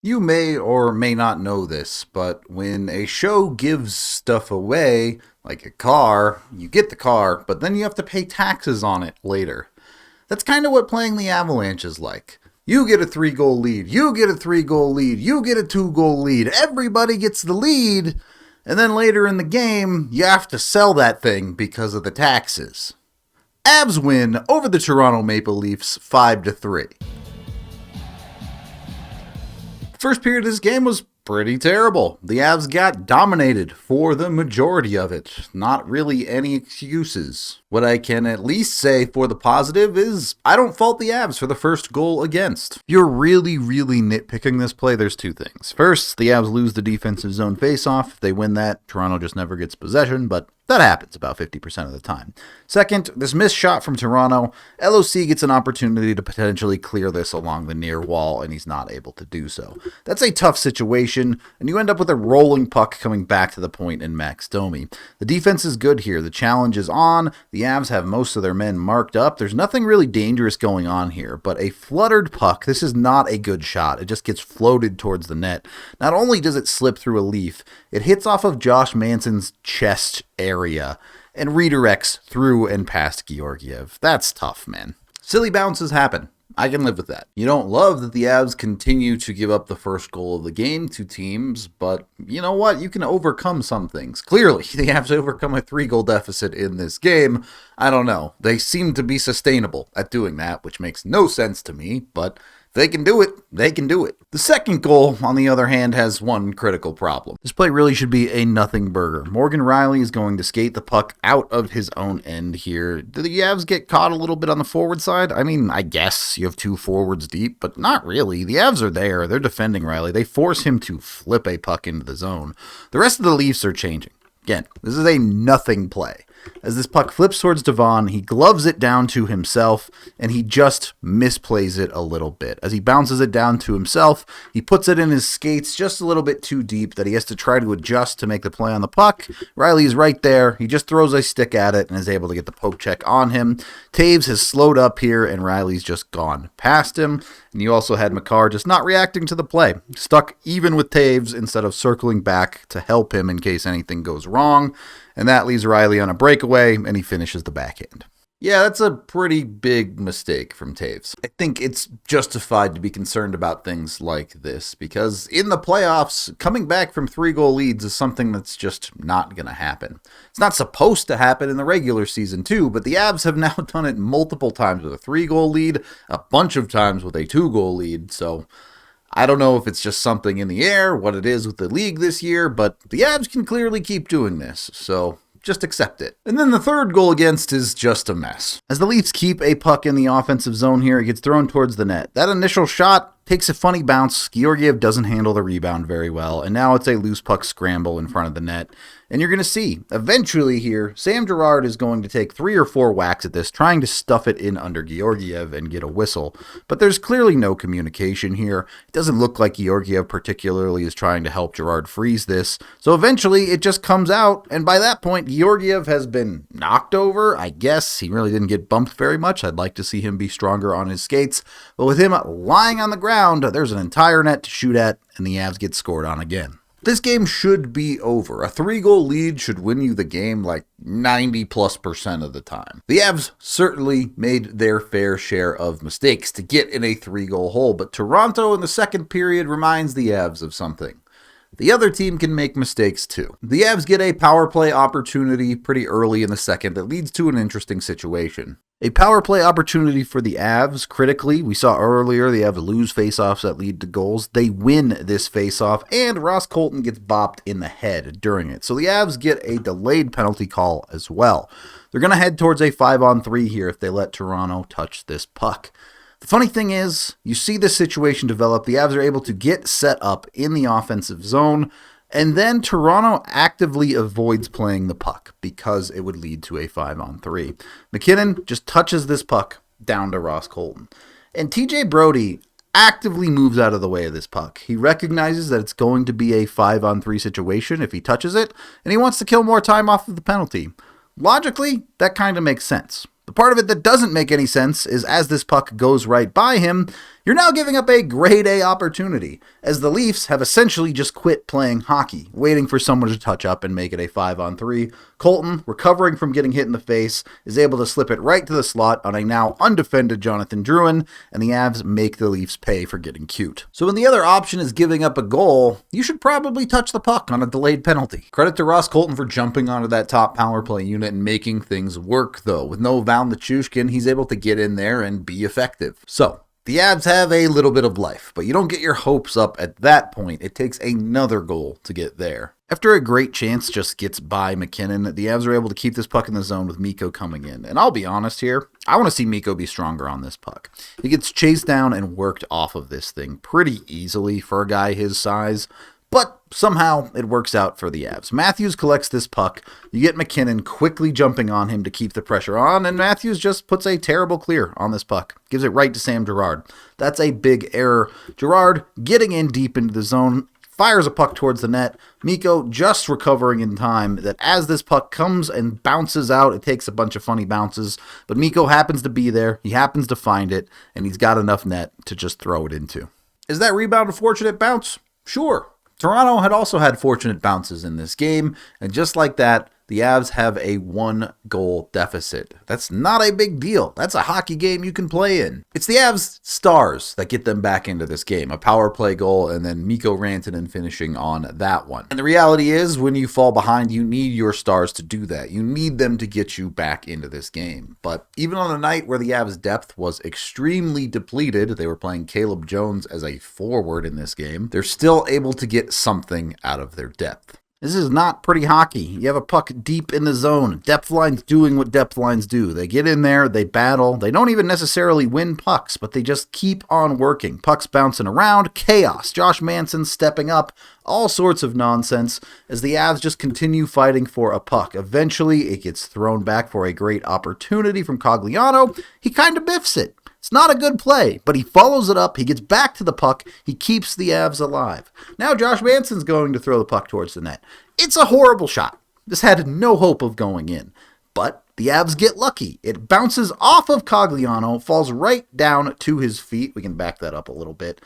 You may or may not know this, but when a show gives stuff away, like a car, you get the car, but then you have to pay taxes on it later. That's kind of what playing the Avalanche is like. You get a 3 goal lead, you get a 3 goal lead, you get a 2 goal lead, everybody gets the lead, and then later in the game, you have to sell that thing because of the taxes. Avs win over the Toronto Maple Leafs 5-3. First period of this game was pretty terrible. The Avs got dominated for the majority of it. Not really any excuses. What I can at least say for the positive is I don't fault the Avs for the first goal against. If you're really nitpicking this play, there's two things. First, the Avs lose the defensive zone faceoff. If they win that, Toronto just never gets possession, but that happens about 50% of the time. Second, this missed shot from Toronto. LOC gets an opportunity to potentially clear this along the near wall, and he's not able to do so. That's a tough situation, and you end up with a rolling puck coming back to the point in Max Domi. The defense is good here. The challenge is on. The Avs have most of their men marked up. There's nothing really dangerous going on here, but a fluttered puck, this is not a good shot. It just gets floated towards the net. Not only does it slip through a Leaf, it hits off of Josh Manson's chest area and redirects through and past Georgiev. That's tough, man. Silly bounces happen. I can live with that. You don't love that the Avs continue to give up the first goal of the game to teams, but you know what? You can overcome some things. Clearly, the Avs overcome a 3-goal deficit in this game. I don't know. They seem to be sustainable at doing that, which makes no sense to me, but if they can do it, they can do it. The second goal, on the other hand, has one critical problem. This play really should be a nothing burger. Morgan Rielly is going to skate the puck out of his own end here. Do the Avs get caught a little bit on the forward side? I mean, I guess you have 2 forwards deep, but not really. The Avs are there. They're defending Rielly. They force him to flip a puck into the zone. The rest of the Leafs are changing. Again, this is a nothing play. As this puck flips towards Devon, he gloves it down to himself, and he just misplays it a little bit. As he bounces it down to himself, he puts it in his skates just a little bit too deep that he has to try to adjust to make the play on the puck. Rielly is right there. He just throws a stick at it and is able to get the poke check on him. Taves has slowed up here, and Rielly's just gone past him. And you also had Makar just not reacting to the play. Stuck even with Taves instead of circling back to help him in case anything goes wrong. And that leaves Rielly on a breakaway, and he finishes the backhand. Yeah, that's a pretty big mistake from Taves. I think it's justified to be concerned about things like this, because in the playoffs, coming back from 3-goal leads is something that's just not going to happen. It's not supposed to happen in the regular season too, but the Avs have now done it multiple times with a 3-goal lead, a bunch of times with a 2-goal lead, so I don't know if it's just something in the air, what it is with the league this year, but the Avs can clearly keep doing this, so just accept it. And then the third goal against is just a mess. As the Leafs keep a puck in the offensive zone here, it gets thrown towards the net. That initial shot takes a funny bounce. Georgiev doesn't handle the rebound very well, and now it's a loose puck scramble in front of the net. And you're going to see, eventually here, Sam Girard is going to take 3 or 4 whacks at this, trying to stuff it in under Georgiev and get a whistle. But there's clearly no communication here. It doesn't look like Georgiev particularly is trying to help Girard freeze this. So eventually it just comes out, and by that point, Georgiev has been knocked over. I guess he really didn't get bumped very much. I'd like to see him be stronger on his skates. But with him lying on the ground, there's an entire net to shoot at, and the Avs get scored on again. This game should be over. A 3-goal lead should win you the game like 90+% of the time. The Avs certainly made their fair share of mistakes to get in a 3-goal hole, but Toronto in the second period reminds the Avs of something. The other team can make mistakes too. The Avs get a power play opportunity pretty early in the second that leads to an interesting situation. A power play opportunity for the Avs, critically, we saw earlier the Avs lose faceoffs that lead to goals. They win this faceoff, and Ross Colton gets bopped in the head during it. So the Avs get a delayed penalty call as well. They're going to head towards a 5-on-3 here if they let Toronto touch this puck. The funny thing is, you see this situation develop, the Avs are able to get set up in the offensive zone, and then Toronto actively avoids playing the puck because it would lead to a 5-on-3. McKinnon just touches this puck down to Ross Colton. And TJ Brody actively moves out of the way of this puck. He recognizes that it's going to be a 5-on-3 situation if he touches it, and he wants to kill more time off of the penalty. Logically, that kind of makes sense. The part of it that doesn't make any sense is as this puck goes right by him, You're now giving up a grade A opportunity, as the Leafs have essentially just quit playing hockey, waiting for someone to touch up and make it a 5-on-3. Colton, recovering from getting hit in the face, is able to slip it right to the slot on a now undefended Jonathan Drouin, and the Avs make the Leafs pay for getting cute. So when the other option is giving up a goal, you should probably touch the puck on a delayed penalty. Credit to Ross Colton for jumping onto that top power play unit and making things work, though. With no Val Nichushkin, he's able to get in there and be effective. So, the Avs have a little bit of life, but you don't get your hopes up at that point. It takes another goal to get there. After a great chance just gets by McKinnon, the Avs are able to keep this puck in the zone with Mikko coming in. And I'll be honest here, I want to see Mikko be stronger on this puck. He gets chased down and worked off of this thing pretty easily for a guy his size, but somehow it works out for the Avs. Matthews collects this puck. You get McKinnon quickly jumping on him to keep the pressure on, and Matthews just puts a terrible clear on this puck. Gives it right to Sam Girard. That's a big error. Girard getting in deep into the zone, fires a puck towards the net. Mikko just recovering in time that as this puck comes and bounces out, it takes a bunch of funny bounces, but Mikko happens to be there. He happens to find it, and he's got enough net to just throw it into. Is that rebound a fortunate bounce? Sure. Toronto had also had fortunate bounces in this game, and just like that, the Avs have a 1-goal deficit. That's not a big deal. That's a hockey game you can play in. It's the Avs stars that get them back into this game. A power play goal, and then Mikko Rantanen finishing on that one. And the reality is, when you fall behind, you need your stars to do that. You need them to get you back into this game. But even on a night where the Avs' depth was extremely depleted, they were playing Caleb Jones as a forward in this game, they're still able to get something out of their depth. This is not pretty hockey. You have a puck deep in the zone. Depth lines doing what depth lines do. They get in there, they battle. They don't even necessarily win pucks, but they just keep on working. Pucks bouncing around, chaos. Josh Manson stepping up, all sorts of nonsense as the Avs just continue fighting for a puck. Eventually, it gets thrown back for a great opportunity from Cogliano. He kind of biffs it. It's not a good play, but he follows it up, he gets back to the puck, he keeps the Avs alive. Now Josh Manson's going to throw the puck towards the net. It's a horrible shot. This had no hope of going in. But the Avs get lucky. It bounces off of Cogliano, falls right down to his feet. We can back that up a little bit.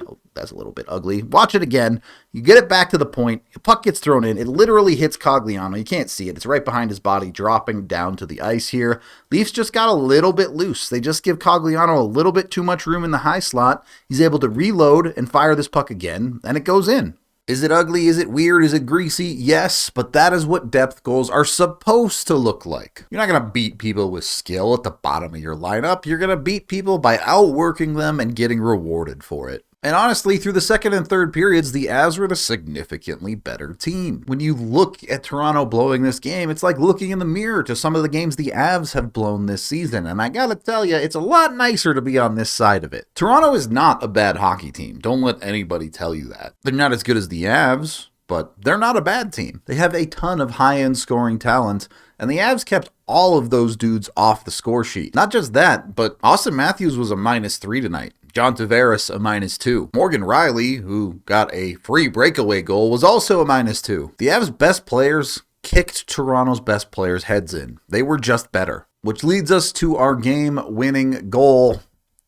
Oh, that's a little bit ugly. Watch it again. You get it back to the point. The puck gets thrown in. It literally hits Cogliano. You can't see it. It's right behind his body, dropping down to the ice here. Leafs just got a little bit loose. They just give Cogliano a little bit too much room in the high slot. He's able to reload and fire this puck again, and it goes in. Is it ugly? Is it weird? Is it greasy? Yes, but that is what depth goals are supposed to look like. You're not going to beat people with skill at the bottom of your lineup. You're going to beat people by outworking them and getting rewarded for it. And honestly, through the second and third periods, the Avs were the significantly better team. When you look at Toronto blowing this game, it's like looking in the mirror to some of the games the Avs have blown this season. And I gotta tell you, it's a lot nicer to be on this side of it. Toronto is not a bad hockey team. Don't let anybody tell you that. They're not as good as the Avs, but they're not a bad team. They have a ton of high-end scoring talent, and the Avs kept all of those dudes off the score sheet. Not just that, but Austin Matthews was a -3 tonight. John Tavares, a -2. Morgan Riley, who got a free breakaway goal, was also a -2. The Avs' best players kicked Toronto's best players' heads in. They were just better. Which leads us to our game-winning goal.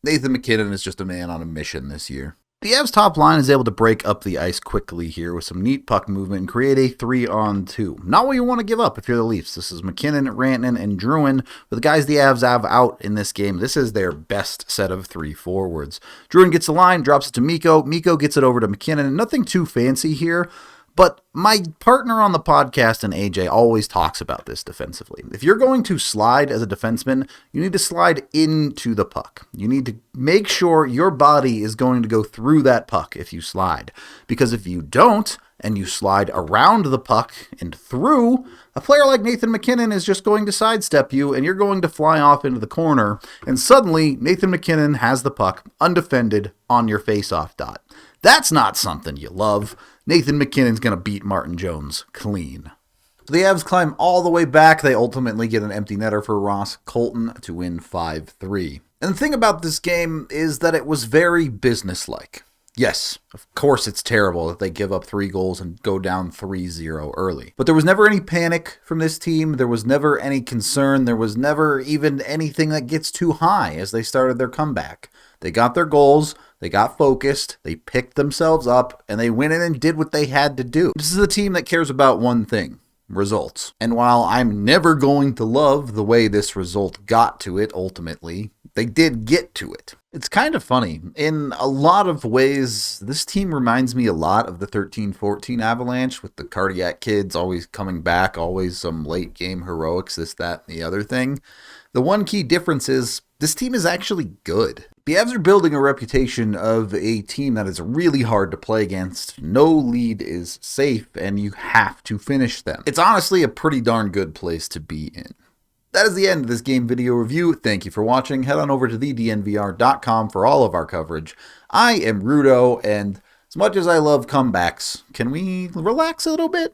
Nathan MacKinnon is just a man on a mission this year. The Avs' top line is able to break up the ice quickly here with some neat puck movement and create a 3-on-2. Not what you want to give up if you're the Leafs. This is McKinnon, Rantanen, and Drouin. But the guys the Avs have out in this game, this is their best set of 3 forwards. Drouin gets the line, drops it to Mikko. Mikko gets it over to McKinnon. Nothing too fancy here. But my partner on the podcast and AJ always talks about this defensively. If you're going to slide as a defenseman, you need to slide into the puck. You need to make sure your body is going to go through that puck if you slide. Because if you don't, and you slide around the puck and through, a player like Nathan MacKinnon is just going to sidestep you, and you're going to fly off into the corner, and suddenly Nathan MacKinnon has the puck undefended on your face-off dot. That's not something you love. Nathan MacKinnon's going to beat Martin Jones clean. So the Avs climb all the way back. They ultimately get an empty netter for Ross Colton to win 5-3. And the thing about this game is that it was very businesslike. Yes, of course it's terrible that they give up 3 goals and go down 3-0 early. But there was never any panic from this team. There was never any concern. There was never even anything that gets too high as they started their comeback. They got their goals, they got focused, they picked themselves up, and they went in and did what they had to do. This is a team that cares about one thing: results. And while I'm never going to love the way this result got to it ultimately, they did get to it. It's kind of funny. In a lot of ways, this team reminds me a lot of the 13-14 Avalanche, with the cardiac kids always coming back, always some late game heroics, this, that, and the other thing. The one key difference is this team is actually good. The Avs are building a reputation of a team that is really hard to play against. No lead is safe, and you have to finish them. It's honestly a pretty darn good place to be in. That is the end of this game video review. Thank you for watching. Head on over to thednvr.com for all of our coverage. I am Rudo, and as much as I love comebacks, can we relax a little bit?